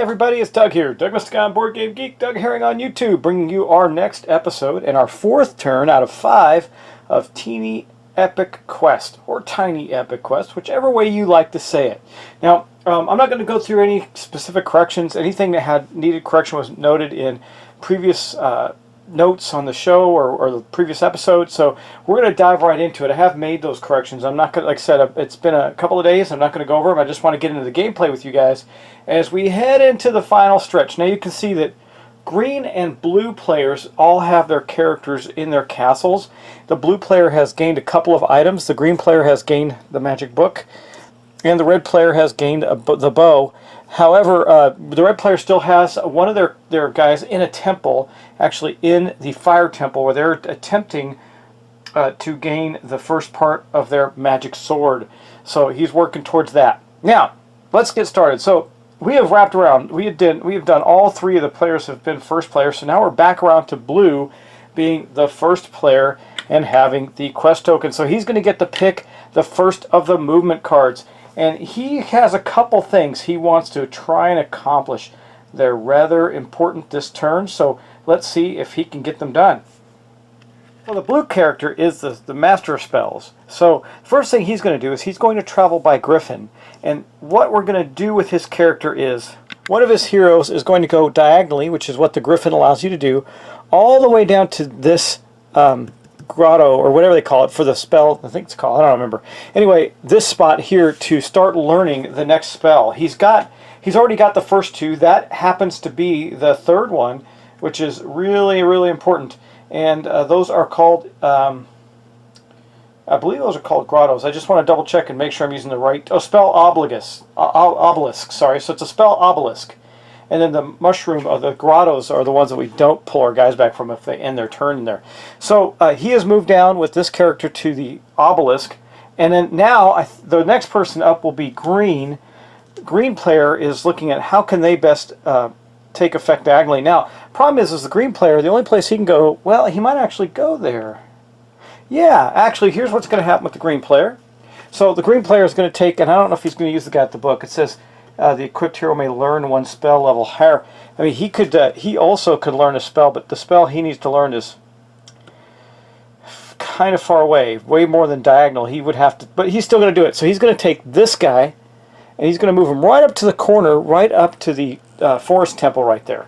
everybody, it's Doug here. Doug Mustagon, Board Game Geek, Doug Herring on YouTube, bringing you our next episode and our fourth turn out of 5 of Teeny Epic Quest, or Tiny Epic Quest, whichever way you like to say it. Now, I'm not going to go through any specific corrections. Anything that had needed correction was noted in previous notes on the show or the previous episode, so we're going to dive right into it. I have made those corrections. I'm not going to, like I said, it's been a couple of days. I'm not going to go over them. I just want to get into the gameplay with you guys as we head into the final stretch. Now you can see that green and blue players all have their characters in their castles. The blue player has gained a couple of items. The green player has gained the magic book, and the red player has gained the bow. However, the red player still has one of their guys in a temple, actually in the fire temple, where they're attempting to gain the first part of their magic sword. So he's working towards that. Now, let's get started. So we have wrapped around. We have done all 3 of the players have been first players. So now we're back around to blue being the first player and having the quest token. So he's going to get to pick the first of the movement cards. And he has a couple things he wants to try and accomplish. They're rather important this turn, so let's see if he can get them done. Well, the blue character is the Master of Spells. So first thing he's going to do is he's going to travel by Griffin. And what we're going to do with his character is one of his heroes is going to go diagonally, which is what the Griffin allows you to do, all the way down to this grotto, or whatever they call it for the spell. I think it's called, I don't remember. Anyway, this spot here to start learning the next spell. He's already got the first 2. That happens to be the third one, which is really, really important. And those are called, I believe those are called grottos. I just want to double check and make sure I'm using the right, spell obelisk, sorry. So it's a spell obelisk. And then the mushroom of the grottos are the ones that we don't pull our guys back from if they end their turn in there. So he has moved down with this character to the obelisk. And then now the next person up will be green. Green player is looking at how can they best take effect diagonally. Now, problem is the green player, the only place he can go, well, he might actually go there. Yeah, actually, here's what's going to happen with the green player. So the green player is going to take, and I don't know if he's going to use the guy at the book. It says, the equipped hero may learn 1 spell level higher. I mean, he also could learn a spell, but the spell he needs to learn is kind of far away, way more than diagonal. He would have to, but he's still going to do it. So he's going to take this guy, and he's going to move him right up to the corner, right up to the forest temple right there.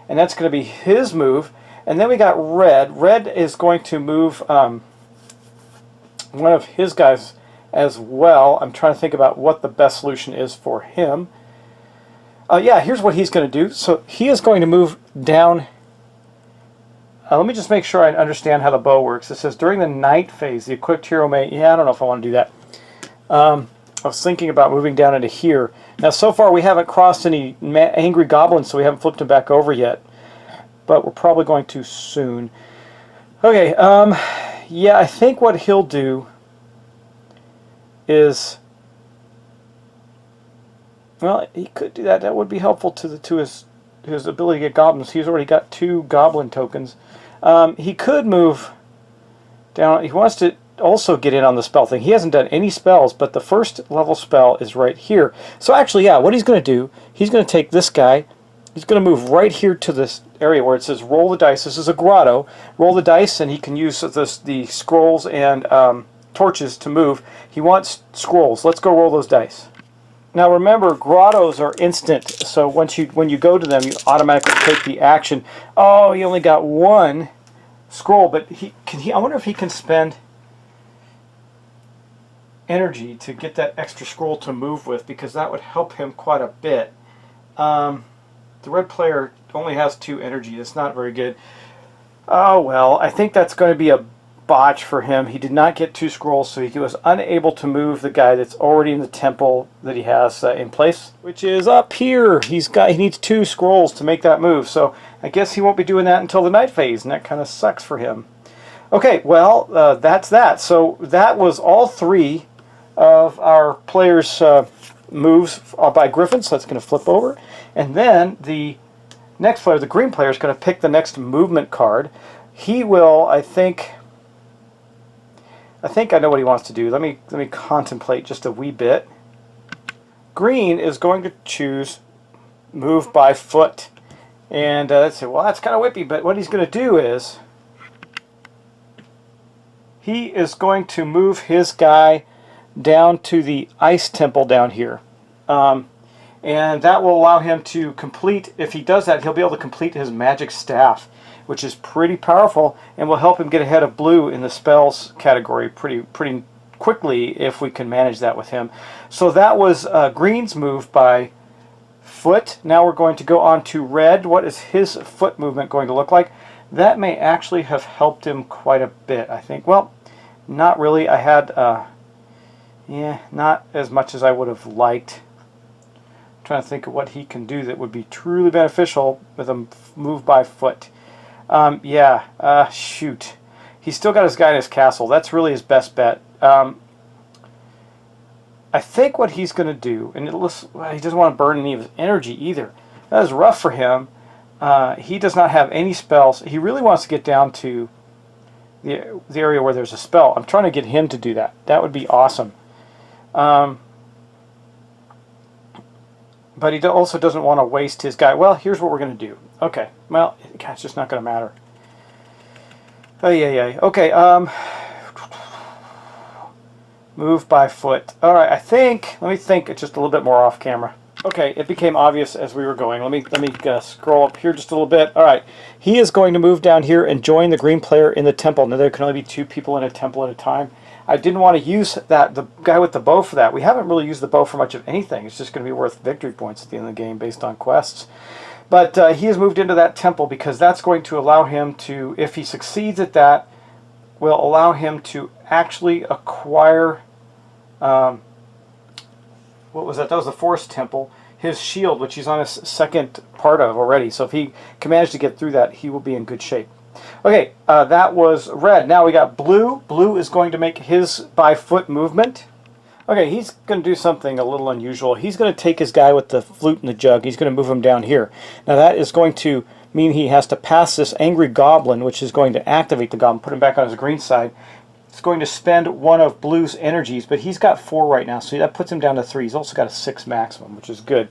And that's going to be his move. And then we got red. Red is going to move one of his guys as well. I'm trying to think about what the best solution is for him. Yeah, here's what he's going to do. So he is going to move down. Let me just make sure I understand how the bow works. It says during the night phase, the equipped hero may... Yeah, I don't know if I want to do that. I was thinking about moving down into here. Now, so far we haven't crossed any angry goblins, so we haven't flipped them back over yet. But we're probably going to soon. Okay, yeah, I think what he'll do is... Well, he could do that. That would be helpful to his ability to get goblins. He's already got 2 goblin tokens. He could move down. He wants to also get in on the spell thing. He hasn't done any spells, but the first level spell is right here. So actually, yeah, what he's going to do, he's going to take this guy. He's going to move right here to this area where it says roll the dice. This is a grotto. Roll the dice, and he can use the scrolls and torches to move. He wants scrolls. Let's go roll those dice. Now remember, grottos are instant, so when you go to them, you automatically take the action. Oh, he only got 1 scroll, but I wonder if he can spend energy to get that extra scroll to move with, because that would help him quite a bit. The red player only has 2 energy. That's not very good. Oh well, I think that's going to be a botch for him. He did not get 2 scrolls, so he was unable to move the guy that's already in the temple that he has in place, which is up here. He needs 2 scrolls to make that move, so I guess he won't be doing that until the night phase, and that kind of sucks for him. Okay, well, that's that. So that was all 3 of our players' moves by Griffin, so that's going to flip over. And then the next player, the green player, is going to pick the next movement card. He will, I think I know what he wants to do. Let me contemplate just a wee bit. Green is going to choose move by foot. And let's say, well, that's kind of whippy, but what he's going to do is he is going to move his guy down to the ice temple down here. And that will allow him to complete, if he does that, he'll be able to complete his magic staff, which is pretty powerful and will help him get ahead of blue in the spells category pretty quickly if we can manage that with him. So that was green's move by foot. Now we're going to go on to red. What is his foot movement going to look like? That may actually have helped him quite a bit, I think. Well, not really. I had, yeah, not as much as I would have liked. I'm trying to think of what he can do that would be truly beneficial with a move by foot. Shoot. He's still got his guy in his castle. That's really his best bet. I think what he's going to do, and he doesn't want to burn any of his energy either. That is rough for him. He does not have any spells. He really wants to get down to the area where there's a spell. I'm trying to get him to do that. That would be awesome. But he also doesn't want to waste his guy. Well, here's what we're going to do. Okay. Well, it's just not going to matter. Oh, yeah. Okay. Move by foot. All right. Let me think just a little bit more off camera. Okay, it became obvious as we were going. Let me scroll up here just a little bit. All right, he is going to move down here and join the green player in the temple. Now there can only be 2 people in a temple at a time. I didn't want to use the guy with the bow for that. We haven't really used the bow for much of anything. It's just going to be worth victory points at the end of the game based on quests. But he has moved into that temple because that's going to allow him to, if he succeeds at that, will allow him to actually acquire. What was that? That was the forest temple. His shield, which he's on his second part of already. So if he can manage to get through that, he will be in good shape. Okay, that was red. Now we got blue. Blue is going to make his by foot movement. Okay, he's going to do something a little unusual. He's going to take his guy with the flute and the jug. He's going to move him down here. Now that is going to mean he has to pass this angry goblin, which is going to activate the goblin, put him back on his green side. It's going to spend one of blue's energies, but he's got 4 right now, so that puts him down to 3. He's also got a 6 maximum, which is good.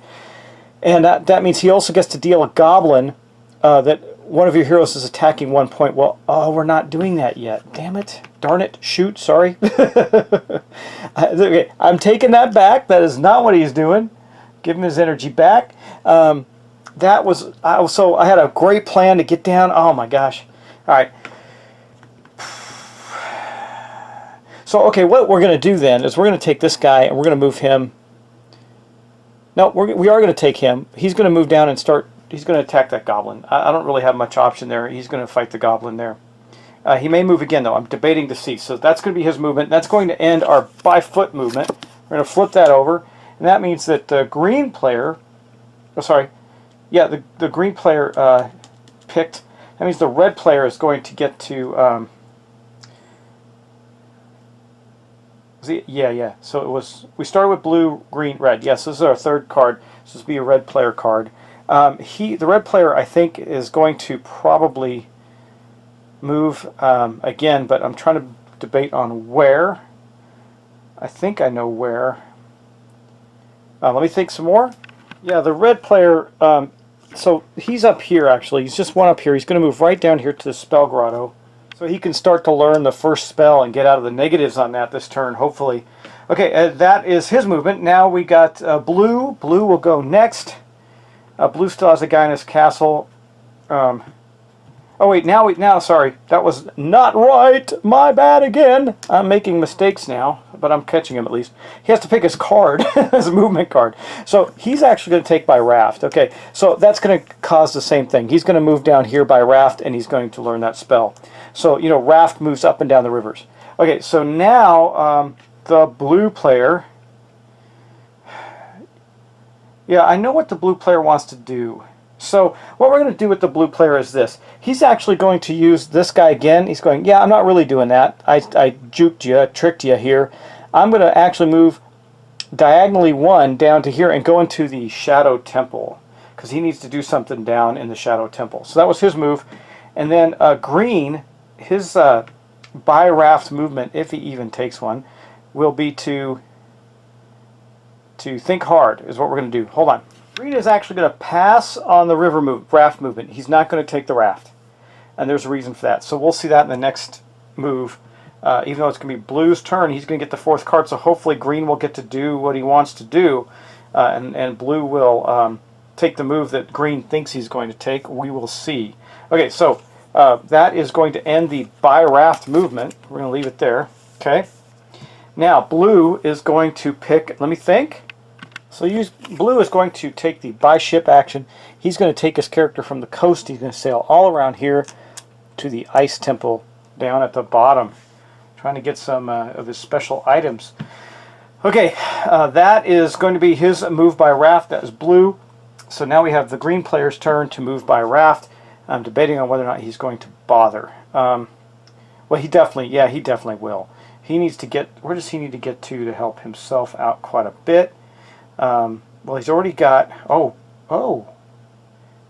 And that means he also gets to deal a goblin that one of your heroes is attacking 1 point. Well, we're not doing that yet. Damn it. Darn it. Shoot. Sorry. Okay, I'm taking that back. That is not what he's doing. Give him his energy back. So I had a great plan to get down. Oh my gosh. All right. So, okay, what we're going to do then is we're going to take this guy and we're going to move him. No, we are going to take him. He's going to move down and start. He's going to attack that goblin. I don't really have much option there. He's going to fight the goblin there. He may move again, though. I'm debating to see. So that's going to be his movement. That's going to end our by foot movement. We're going to flip that over. And that means that the green player. Oh, sorry. Yeah, the green player picked. That means the red player is going to get to. Yeah. So it was. We started with blue, green, red. Yes, this is our 3rd card. So this will be a red player card. The red player, I think, is going to probably move again, but I'm trying to debate on where. I think I know where. Let me think some more. Yeah, the red player. So he's up here actually. He's just one up here. He's going to move right down here to the spell grotto. So he can start to learn the first spell and get out of the negatives on that this turn, hopefully. Okay, that is his movement. Now we got blue. Blue will go next. Blue still has a guy in his castle. Oh wait, now, sorry. That was not right. My bad again. I'm making mistakes now, but I'm catching him at least. He has to pick his card, his movement card. So he's actually going to take by raft. Okay, so that's going to cause the same thing. He's going to move down here by raft, and he's going to learn that spell. So, raft moves up and down the rivers. Okay, so now the blue player. Yeah, I know what the blue player wants to do. So what we're going to do with the blue player is this. He's actually going to use this guy again. He's going, yeah, I'm not really doing that. I juked you, tricked you here. I'm going to actually move diagonally 1 down to here and go into the Shadow Temple because he needs to do something down in the Shadow Temple. So that was his move. And then green, his by raft movement, if he even takes one, will be to think hard is what we're going to do. Hold on. Green is actually going to pass on the raft movement. He's not going to take the raft. And there's a reason for that. So we'll see that in the next move. Even though it's going to be Blue's turn, he's going to get the 4th card, so hopefully Green will get to do what he wants to do, and Blue will take the move that Green thinks he's going to take. We will see. Okay, so that is going to end the buy raft movement. We're going to leave it there. Okay. Now, Blue is going to pick, let me think. So Blue is going to take the buy ship action. He's going to take his character from the coast. He's going to sail all around here to the ice temple down at the bottom, trying to get some of his special items. Okay, that is going to be his move by raft. That is Blue. So now we have the green player's turn to move by raft. I'm debating on whether or not he's going to bother. Well, he definitely will. He needs to get, where does he need to get to help himself out quite a bit? Well, he's already got,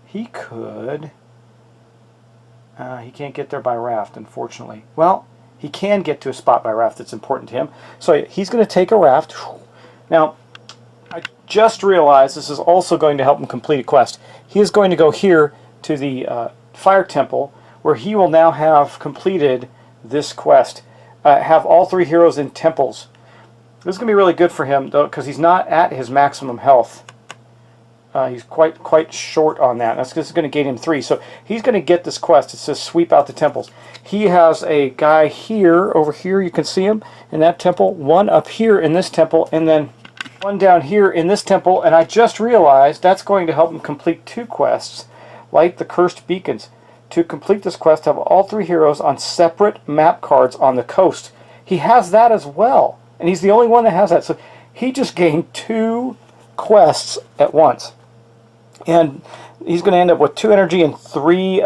he could, he can't get there by raft, unfortunately. Well, he can get to a spot by raft that's important to him. So he's going to take a raft. Now, I just realized this is also going to help him complete a quest. He is going to go here to the Fire Temple, where he will now have completed this quest. Have all 3 heroes in temples. This is going to be really good for him, though, because he's not at his maximum health. He's quite short on that. This is going to gain him 3. So he's going to get this quest. It says sweep out the temples. He has a guy here, over here, you can see him in that temple, 1 up here in this temple, and then 1 down here in this temple. And I just realized that's going to help him complete 2 quests. Light the cursed beacons. To complete this quest, have all 3 heroes on separate map cards on the coast. He has that as well, and he's the only one that has that. So he just gained 2 quests at once. And he's going to end up with 2 energy and 3...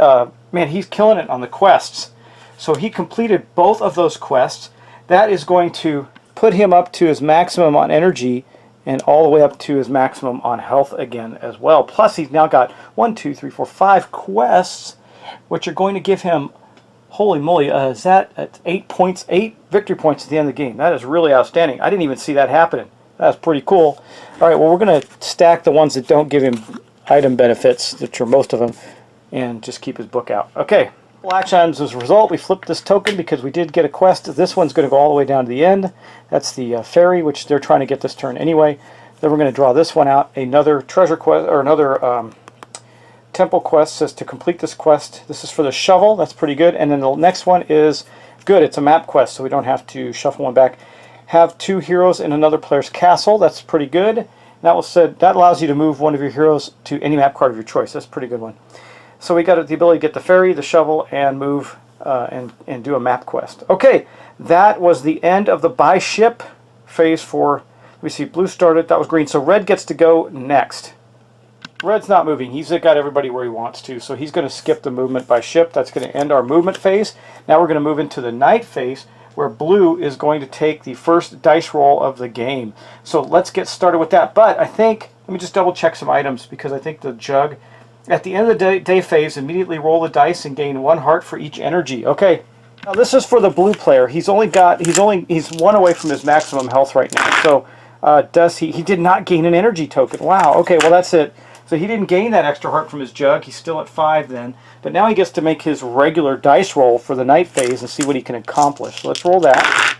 man, he's killing it on the quests. So he completed both of those quests. That is going to put him up to his maximum on energy and all the way up to his maximum on health again as well. Plus, he's now got 1, 2, 3, 4, 5 quests, which are going to give him, holy moly, is that at 8 points, 8 victory points at the end of the game. That is really outstanding. I didn't even see that happening. That's pretty cool. All right, well, we're going to stack the ones that don't give him item benefits, which are most of them, and just keep his book out. Okay, action items as a result. We flipped this token because we did get a quest. This one's going to go all the way down to the end. That's the ferry, which they're trying to get this turn anyway. Then we're going to draw this one out. Another treasure quest, or another temple quest says to complete this quest. This is for the shovel. That's pretty good. And then the next one is good. It's a map quest, so we don't have to shuffle one back. Have 2 heroes in another player's castle. That's pretty good. That allows you to move one of your heroes to any map card of your choice. That's a pretty good one. So we got the ability to get the ferry, the shovel, and move and do a map quest. Okay, that was the end of the buy ship phase for. Let me see. Blue started. That was green. So red gets to go next. Red's not moving. He's got everybody where he wants to, so he's going to skip the movement by ship. That's going to end our movement phase. Now we're going to move into the night phase, where Blue is going to take the first dice roll of the game. So let's get started with that. But I think, let me just double check some items, because I think the jug, at the end of the day phase, immediately roll the dice and gain 1 heart for each energy. Okay, now this is for the blue player. He's 1 away from his maximum health right now. So he did not gain an energy token. Wow, okay, well that's it. So he didn't gain that extra heart from his jug. He's still at 5 then. But now he gets to make his regular dice roll for the night phase and see what he can accomplish. So let's roll that.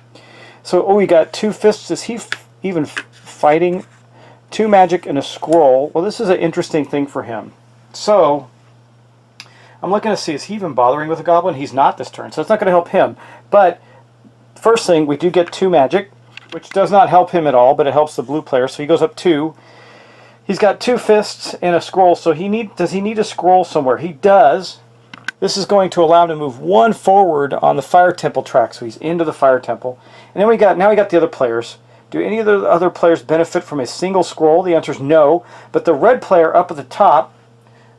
So, we got 2 fists. Is he even fighting? 2 magic and a scroll. Well, this is an interesting thing for him. So, I'm looking to see, is he even bothering with a goblin? He's not this turn, so it's not going to help him. But, first thing, we do get 2 magic, which does not help him at all, but it helps the blue player. So he goes up 2. He's got 2 fists and a scroll, so does he need a scroll somewhere? He does. This is going to allow him to move 1 forward on the Fire Temple track, so he's into the Fire Temple. And then now we got the other players. Do any of the other players benefit from a single scroll? The answer is no. But the red player up at the top,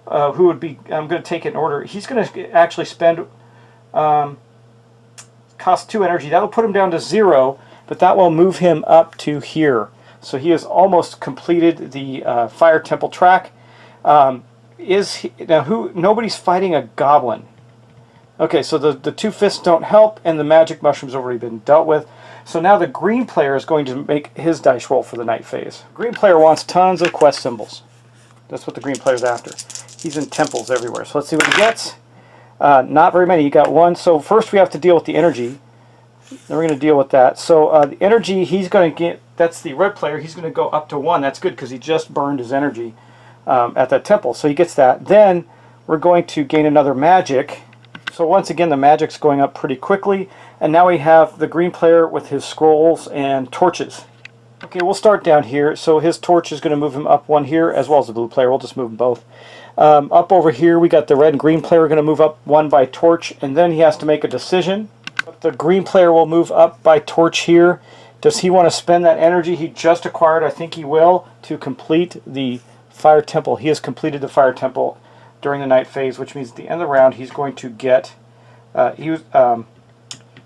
who would be, I'm going to take it in order, he's going to actually spend, cost 2 energy. That will put him down to 0, but that will move him up to here. So he has almost completed the Fire Temple track. Nobody's fighting a goblin. Okay, so the 2 fists don't help, and the magic mushroom's already been dealt with. So now the green player is going to make his dice roll for the night phase. Green player wants tons of quest symbols. That's what the green player's after. He's in temples everywhere. So let's see what he gets. Not very many. He got one. So first we have to deal with the energy. Then we're going to deal with that. So the energy he's going to get, that's the red player, he's going to go up to 1. That's good because he just burned his energy at that temple. So he gets that. Then we're going to gain another magic. So once again the magic's going up pretty quickly. And now we have the green player with his scrolls and torches. Okay, we'll start down here. So his torch is going to move him up 1 here, as well as the blue player. We'll just move them both. Up over here we got the red and green player going to move up 1 by torch, and then he has to make a decision. The green player will move up by torch here. Does he want to spend that energy he just acquired? I think he will, to complete the fire temple. He has completed the fire temple during the night phase, which means at the end of the round he's going to get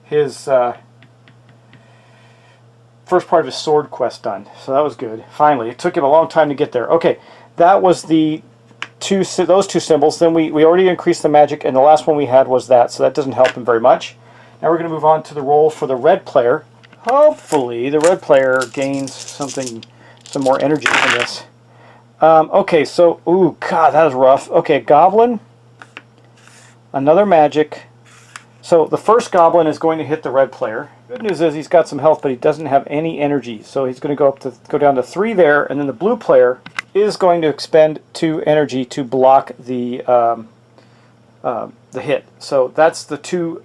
his first part of his sword quest done. So that was good. Finally, it took him a long time to get there. Okay, that was those two symbols. Then we already increased the magic, and the last one we had was that, so that doesn't help him very much. Now we're going to move on to the roll for the red player. Hopefully the red player gains some more energy from this. Okay, so, ooh, God, that is rough. Okay, goblin, another magic. So the first goblin is going to hit the red player. Good news is he's got some health, but he doesn't have any energy. So he's going to go down to 3 there, and then the blue player is going to expend 2 energy to block the hit. So that's the 2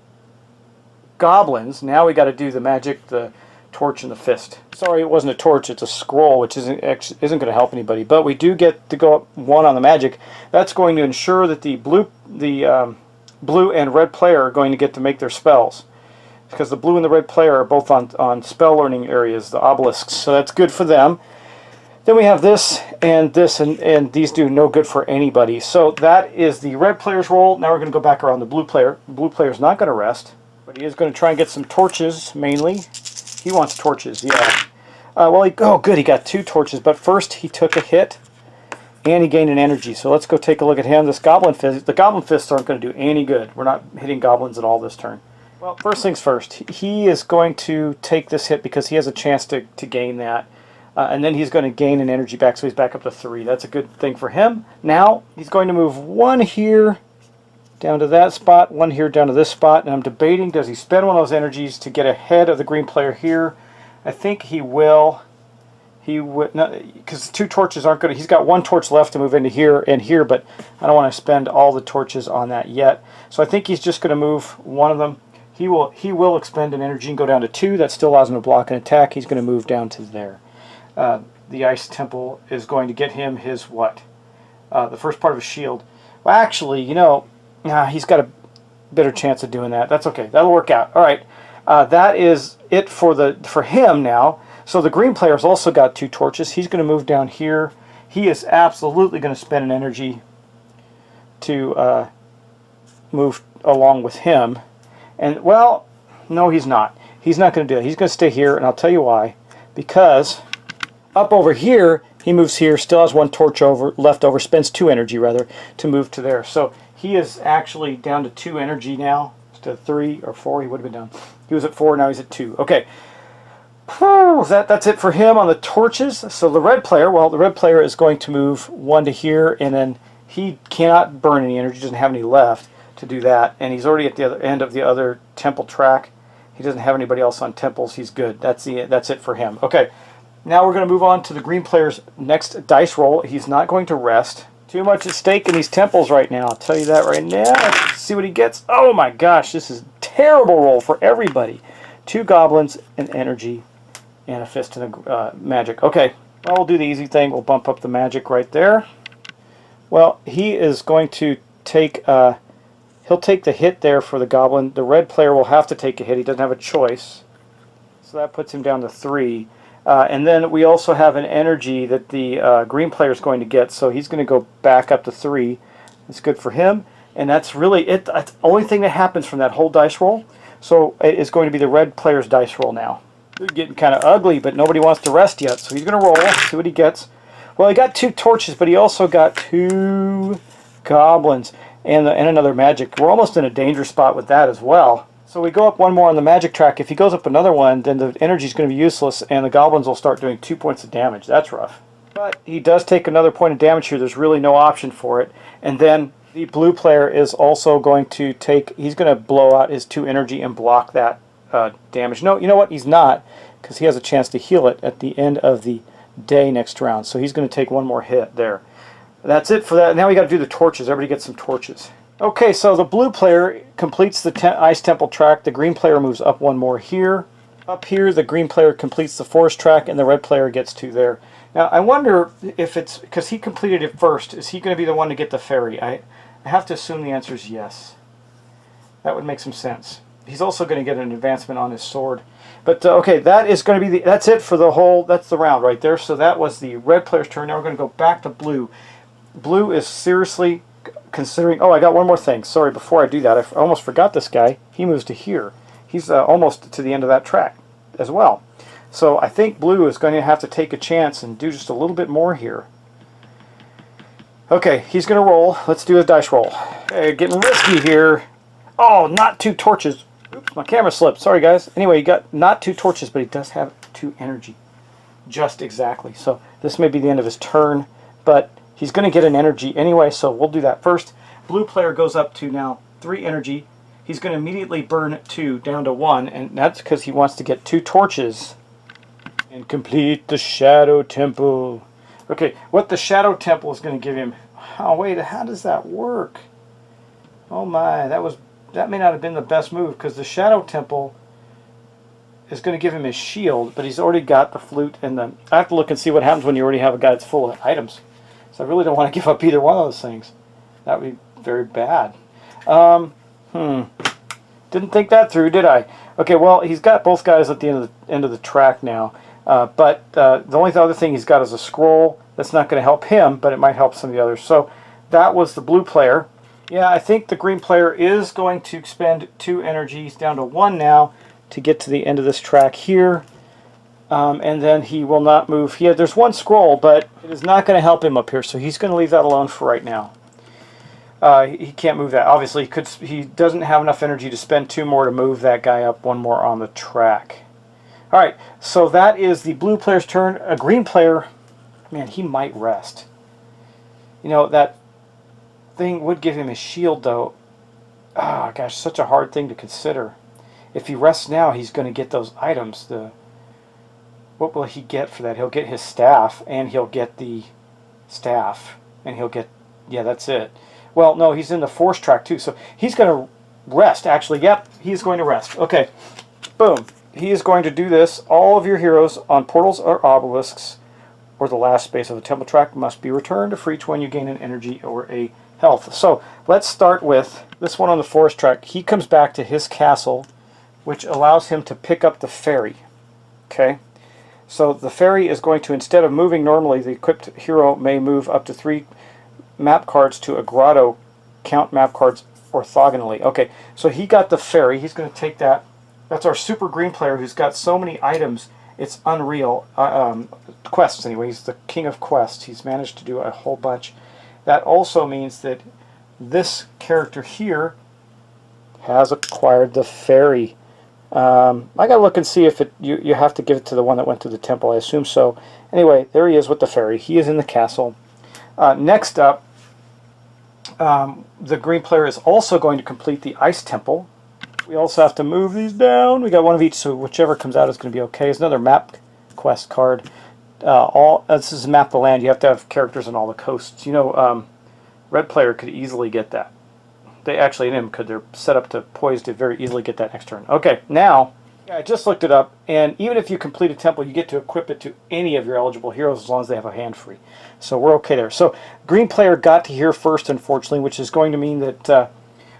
goblins. Now we got to do the magic, the torch, and the fist. Sorry, it wasn't a torch, it's a scroll, which isn't going to help anybody. But we do get to go up 1 on the magic. That's going to ensure that the blue and red player are going to get to make their spells, because the blue and the red player are both on spell learning areas, the obelisks, so that's good for them. Then we have this, and these do no good for anybody. So that is the red player's roll. Now we're going to go back around the blue player. The blue player's not going to rest, but he is going to try and get some torches, mainly. He wants torches, yeah. Oh good, he got 2 torches, but first he took a hit, and he gained an energy. So let's go take a look at him. This goblin fist, the goblin fists aren't going to do any good. We're not hitting goblins at all this turn. Well, first things first, he is going to take this hit because he has a chance to gain that. And then he's going to gain an energy back, so he's back up to 3. That's a good thing for him. Now, he's going to move 1 here down to that spot, 1 here down to this spot, and I'm debating, does he spend one of those energies to get ahead of the green player here? I think he will. He would not, because 2 torches aren't going to. He's got 1 torch left to move into here and here, but I don't want to spend all the torches on that yet. So I think he's just going to move 1 of them. He will expend an energy and go down to 2. That still allows him to block an attack. He's going to move down to there. The ice temple is going to get him his what? The first part of his shield. Well, actually, he's got a better chance of doing that. That's okay. That'll work out. All right. That is it for him now. So the green player's also got 2 torches. He's going to move down here. He is absolutely going to spend an energy to move along with him. And, well, no, he's not. He's not going to do it. He's going to stay here, and I'll tell you why. Because up over here, he moves here, still has 1 torch left over, spends 2 energy, rather, to move to there. So he is actually down to 2 energy now. Instead of 3 or 4, he would have been down. He was at 4, now he's at 2. Okay. That's it for him on the torches. So the red player is going to move 1 to here, and then he cannot burn any energy, doesn't have any left to do that, and he's already at the other end of the other temple track. He doesn't have anybody else on temples. He's good. That's it for him. Okay, now we're going to move on to the green player's next dice roll. He's not going to rest. Too much at stake in these temples right now. I'll tell you that right now. Let's see what he gets. Oh my gosh, this is a terrible roll for everybody. 2 goblins, an energy, and a fist and a magic. Okay, well, we'll do the easy thing. We'll bump up the magic right there. Well, he is going to take, he'll take the hit there for the goblin. The red player will have to take a hit. He doesn't have a choice. So that puts him down to 3. And then we also have an energy that the green player is going to get, so he's going to go back up to 3. It's good for him. And that's really it. That's the only thing that happens from that whole dice roll. So it is going to be the red player's dice roll now. It's getting kind of ugly, but nobody wants to rest yet, so he's going to roll, see what he gets. Well, he got 2 torches, but he also got 2 goblins and another magic. We're almost in a danger spot with that as well. So we go up 1 more on the magic track. If he goes up another one, then the energy is going to be useless, and the goblins will start doing 2 points of damage. That's rough. But he does take another point of damage here. There's really no option for it. And then the blue player is also going to take, he's going to blow out his 2 energy and block that damage. No, you know what? He's not, because he has a chance to heal it at the end of the day next round. So he's going to take 1 more hit there. That's it for that. Now we got to do the torches. Everybody get some torches. Okay, so the blue player completes the Ice Temple track. The green player moves up 1 more here. Up here, the green player completes the forest track, and the red player gets 2 there. Now, I wonder if it's, because he completed it first, is he going to be the one to get the fairy? I have to assume the answer is yes. That would make some sense. He's also going to get an advancement on his sword. But, okay, that is going to be that's it for the whole, that's the round right there. So that was the red player's turn. Now we're going to go back to blue. Blue is seriously considering, oh, I got one more thing. Sorry, before I do that, I almost forgot this guy. He moves to here. He's almost to the end of that track as well. So I think blue is going to have to take a chance and do just a little bit more here. Okay, he's going to roll. Let's do his dice roll. Okay, getting risky here. Oh, not 2 torches. Oops, my camera slipped. Sorry, guys. Anyway, he got not 2 torches, but he does have 2 energy. Just exactly. So this may be the end of his turn, but he's going to get an energy anyway, so we'll do that first. Blue player goes up to now 3 energy. He's going to immediately burn 2 down to 1, and that's because he wants to get 2 torches and complete the Shadow Temple. Okay, what the Shadow Temple is going to give him... Oh, wait, how does that work? Oh my, that may not have been the best move, because the Shadow Temple is going to give him his shield, but he's already got the flute and the... I have to look and see what happens when you already have a guy that's full of items. So I really don't want to give up either one of those things. That would be very bad. Didn't think that through, did I? Okay, well, he's got both guys at the end of the track now. But the only other thing he's got is a scroll. That's not going to help him, but it might help some of the others. So that was the blue player. Yeah, I think the green player is going to expend 2 energies down to 1 now to get to the end of this track here. And then he will not move. There's 1 scroll, but it is not going to help him up here, so he's going to leave that alone for right now. He can't move that. Obviously, he doesn't have enough energy to spend 2 more to move that guy up 1 more on the track. Alright, so that is the blue player's turn. A green player, man, he might rest. You know, that thing would give him a shield, though. Ah, gosh, such a hard thing to consider. If he rests now, he's going to get those items. What will he get for that? He'll get his staff, and he'll get the staff, and he'll get... Yeah, that's it. Well, no, he's in the force track, too, so he's going to rest, actually. Yep, he's going to rest. Okay, boom. He is going to do this. All of your heroes on portals or obelisks or the last space of the temple track must be returned for each one you gain an energy or a health. So let's start with this one on the forest track. He comes back to his castle, which allows him to pick up the fairy. Okay, so the fairy is going to, instead of moving normally, the equipped hero may move up to 3 map cards to a grotto, count map cards orthogonally. Okay, so he got the fairy. He's going to take that. That's our super green player who's got so many items, it's unreal. Quests, anyway. He's the king of quests. He's managed to do a whole bunch. That also means that this character here has acquired the fairy. I gotta look and see if you have to give it to the one that went to the temple. I assume so. Anyway, there he is with the fairy. He is in the castle. Next up, the green player is also going to complete the ice temple. We also have to move these down. We got 1 of each, so whichever comes out is going to be okay. There's another map quest card. This is map the land. You have to have characters on all the coasts. You know, red player could easily get that. They actually, in him, they're set up to poised to very easily get that next turn. Okay, now, I just looked it up, and even if you complete a temple, you get to equip it to any of your eligible heroes as long as they have a hand free. So we're okay there. So green player got to here first, unfortunately, which is going to mean that,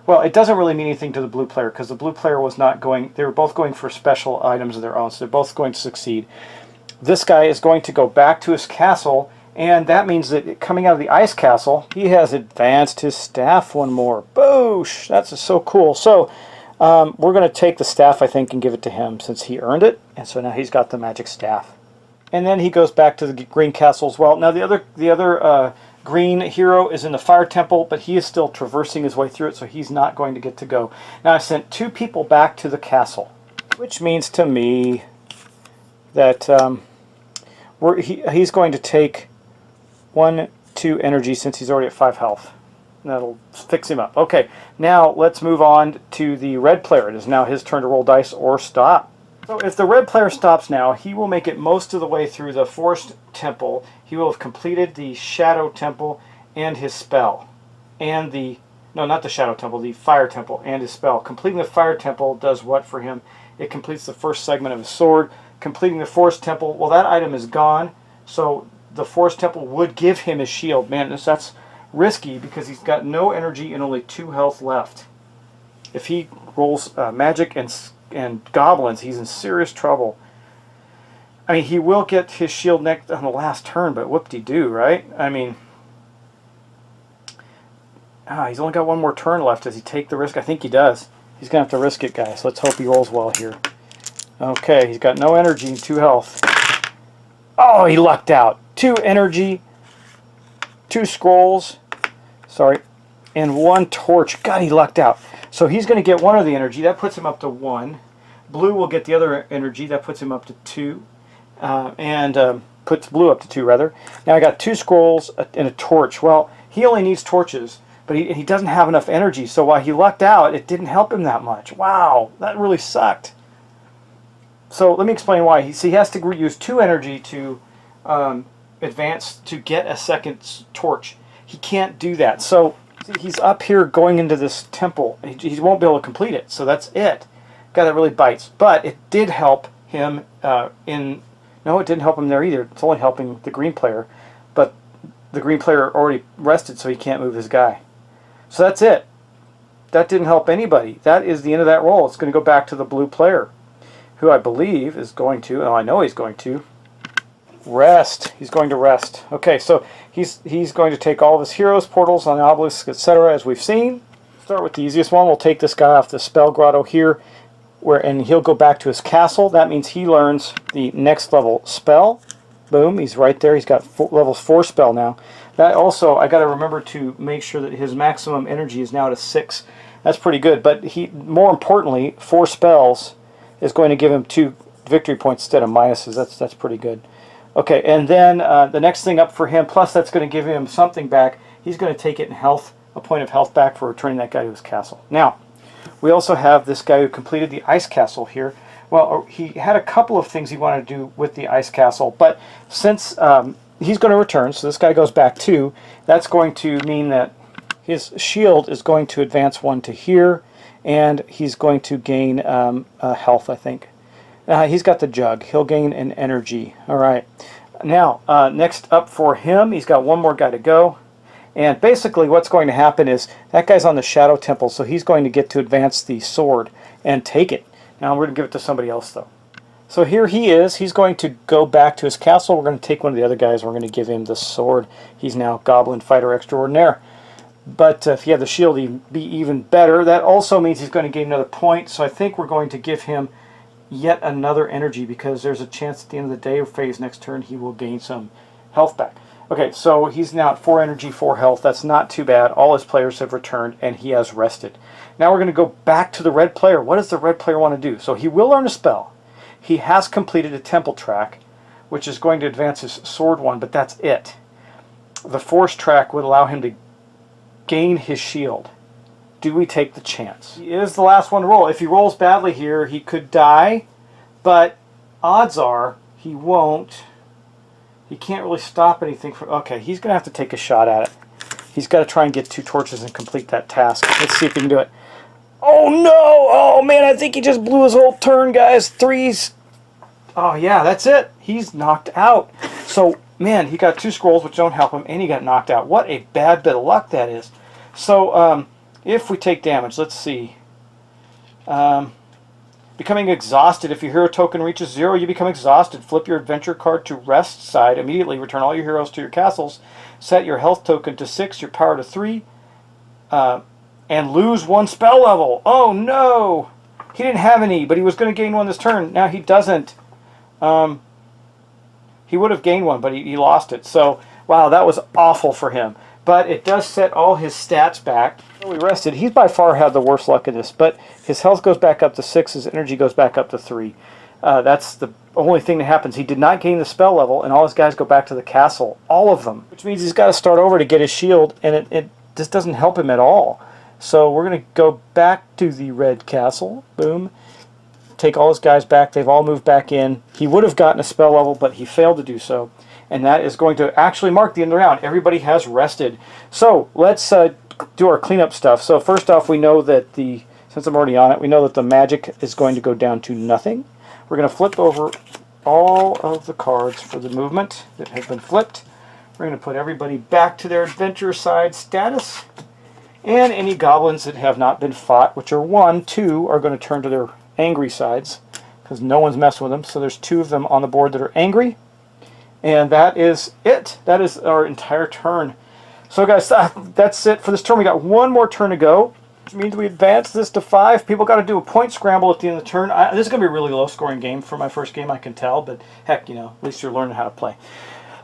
well, it doesn't really mean anything to the blue player, because the blue player was not going, they were both going for special items of their own, so they're both going to succeed. This guy is going to go back to his castle, and that means that coming out of the ice castle, he has advanced his staff 1 more. Boosh! That's so cool. So we're going to take the staff, I think, and give it to him since he earned it, and so now he's got the magic staff. And then he goes back to the green castle as well. Now the other green hero is in the fire temple, but he is still traversing his way through it, so he's not going to get to go. Now I sent 2 people back to the castle, which means to me that he's going to take 1, 2 energy since he's already at 5 health. That'll fix him up. Okay, now let's move on to the red player. It is now his turn to roll dice or stop. So if the red player stops now, he will make it most of the way through the Forest Temple. He will have completed the Shadow Temple and his spell. And the, no, not the Shadow Temple, the Fire Temple and his spell. Completing the Fire Temple does what for him? It completes the first segment of his sword. Completing the Forest Temple, well, that item is gone. So the Forest Temple would give him his shield. Man, that's risky because he's got no energy and only 2 health left. If he rolls magic and goblins, he's in serious trouble. I mean, he will get his shield next on the last turn, but whoop-de-doo, right? I mean, he's only got 1 more turn left. Does he take the risk? I think he does. He's going to have to risk it, guys. Let's hope he rolls well here. Okay, he's got no energy and 2 health. Oh, he lucked out. 2 energy, 2 scrolls, sorry, and 1 torch. God, he lucked out. So he's going to get 1 of the energy. That puts him up to 1. Blue will get the other energy. That puts him up to 2. Puts blue up to 2, rather. Now I got 2 scrolls and a torch. Well, he only needs torches, but he doesn't have enough energy. So while he lucked out, it didn't help him that much. Wow, that really sucked. So let me explain why. He has to use 2 energy to advance to get a second torch. He can't do that. So he's up here going into this temple. He won't be able to complete it. So that's it. God, that really bites. But it did help him no, it didn't help him there either. It's only helping the green player. But the green player already rested, so he can't move his guy. So that's it. That didn't help anybody. That is the end of that roll. It's going to go back to the blue player, who I believe is going to, I know he's going to, rest. He's going to rest. Okay, so he's going to take all of his heroes, portals on the obelisk, etc., as we've seen. Start with the easiest one. We'll take this guy off the spell grotto here, and he'll go back to his castle. That means he learns the next level spell. Boom, he's right there. He's got level 4 spell now. That also, I got to remember to make sure that his maximum energy is now at a 6. That's pretty good, but more importantly, 4 spells is going to give him 2 victory points instead of minuses. That's pretty good. Okay, and then the next thing up for him, plus that's going to give him something back. He's going to take it in health, a point of health back for returning that guy to his castle. Now, we also have this guy who completed the ice castle here. Well, he had a couple of things he wanted to do with the ice castle, but since he's going to return, so this guy goes back 2, that's going to mean that his shield is going to advance 1 to here, and he's going to gain health, I think. He's got the jug. He'll gain an energy. All right. Now, next up for him, he's got 1 more guy to go. And basically what's going to happen is that guy's on the Shadow Temple, so he's going to get to advance the sword and take it. Now we're going to give it to somebody else, though. So here he is. He's going to go back to his castle. We're going to take one of the other guys. We're going to give him the sword. He's now Goblin Fighter Extraordinaire. But if he had the shield, he'd be even better. That also means he's going to gain another point. So I think we're going to give him yet another energy because there's a chance at the end of the day or phase next turn he will gain some health back. Okay, so he's now at 4 energy, 4 health. That's not too bad. All his players have returned, and he has rested. Now we're going to go back to the red player. What does the red player want to do? So he will learn a spell. He has completed a temple track, which is going to advance his sword 1, but that's it. The force track would allow him to gain his shield. Do we take the chance? He is the last one to roll. If he rolls badly here, he could die, but odds are he won't. He can't really stop anything from... Okay, he's going to have to take a shot at it. He's got to try and get 2 torches and complete that task. Let's see if he can do it. Oh, no! Oh, man, I think he just blew his whole turn, guys. 3s. Oh, yeah, that's it. He's knocked out. So, man, he got 2 scrolls, which don't help him, and he got knocked out. What a bad bit of luck that is. So, if we take damage, let's see. Becoming exhausted. If your hero token reaches 0, you become exhausted. Flip your adventure card to rest side. Immediately return all your heroes to your castles. Set your health token to 6, your power to 3, and lose 1 spell level. Oh no! He didn't have any, but he was going to gain 1 this turn. Now he doesn't. He would have gained 1, but he lost it. So, wow, that was awful for him. But it does set all his stats back. So we rested. He's by far had the worst luck in this, but his health goes back up to 6, his energy goes back up to 3. That's the only thing that happens. He did not gain the spell level, and all his guys go back to the castle. All of them. Which means he's got to start over to get his shield, and it just doesn't help him at all. So we're going to go back to the red castle. Boom. Take all his guys back. They've all moved back in. He would have gotten a spell level, but he failed to do so. And that is going to actually mark the end of the round. Everybody has rested. So let's do our cleanup stuff. So first off, we know that since I'm already on it, we know that the magic is going to go down to nothing. We're going to flip over all of the cards for the movement that have been flipped. We're going to put everybody back to their adventure side status. And any goblins that have not been fought, which are 1, 2, are going to turn to their angry sides because no one's messing with them. So there's 2 of them on the board that are angry. And that is it. That is our entire turn. So guys, that's it for this turn. We got 1 more turn to go, which means we advance this to 5. People got to do a point scramble at the end of the turn. This is going to be a really low-scoring game for my first game, I can tell. But heck, you know, at least you're learning how to play.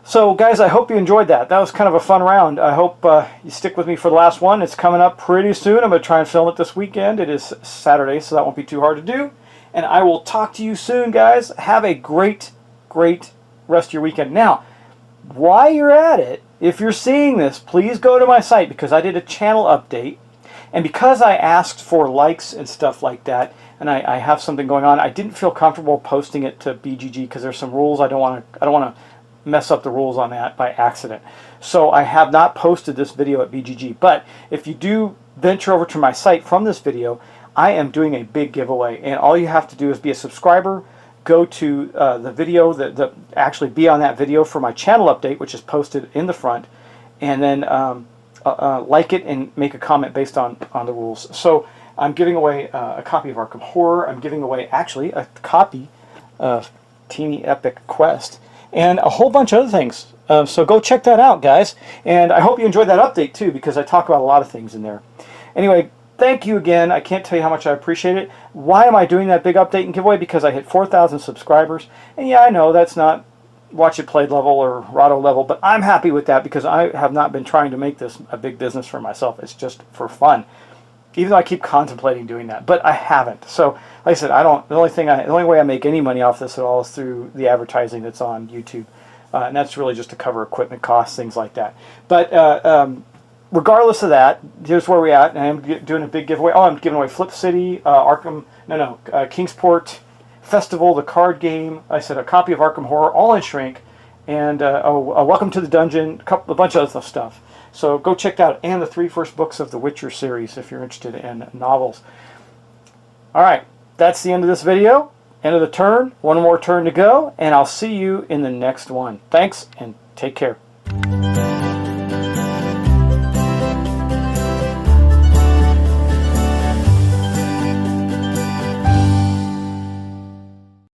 So guys, I hope you enjoyed that. That was kind of a fun round. I hope you stick with me for the last one. It's coming up pretty soon. I'm going to try and film it this weekend. It is Saturday, so that won't be too hard to do. And I will talk to you soon, guys. Have a great, great rest of your weekend. Now, while you're at it, if you're seeing this, please go to my site because I did a channel update. And because I asked for likes and stuff like that, and I have something going on, I didn't feel comfortable posting it to BGG because there's some rules I don't want to mess up the rules on that by accident. So I have not posted this video at BGG. But if you do venture over to my site from this video, I am doing a big giveaway. And all you have to do is be a subscriber, go to the video, actually be on that video for my channel update, which is posted in the front, and then like it and make a comment based on the rules. So I'm giving away a copy of Arkham Horror. I'm giving away actually a copy of Teeny Epic Quest and a whole bunch of other things. So go check that out, guys. And I hope you enjoyed that update too, because I talk about a lot of things in there. Anyway, thank you again. I can't tell you how much I appreciate it. Why am I doing that big update and giveaway? Because I hit 4,000 subscribers. And yeah, I know that's not Watch It Played level or Rahdo level, but I'm happy with that because I have not been trying to make this a big business for myself. It's just for fun. Even though I keep contemplating doing that, but I haven't. So, like I said, the only way I make any money off this at all is through the advertising that's on YouTube, and that's really just to cover equipment costs, things like that. But regardless of that, here's where we're at. And I'm doing a big giveaway. Oh, I'm giving away Flip City, Kingsport Festival, the card game. I said a copy of Arkham Horror, all in shrink, and Welcome to the Dungeon, a bunch of other stuff. So go check that out, and the 3 first books of the Witcher series if you're interested in novels. All right, that's the end of this video. End of the turn. 1 more turn to go, and I'll see you in the next one. Thanks, and take care.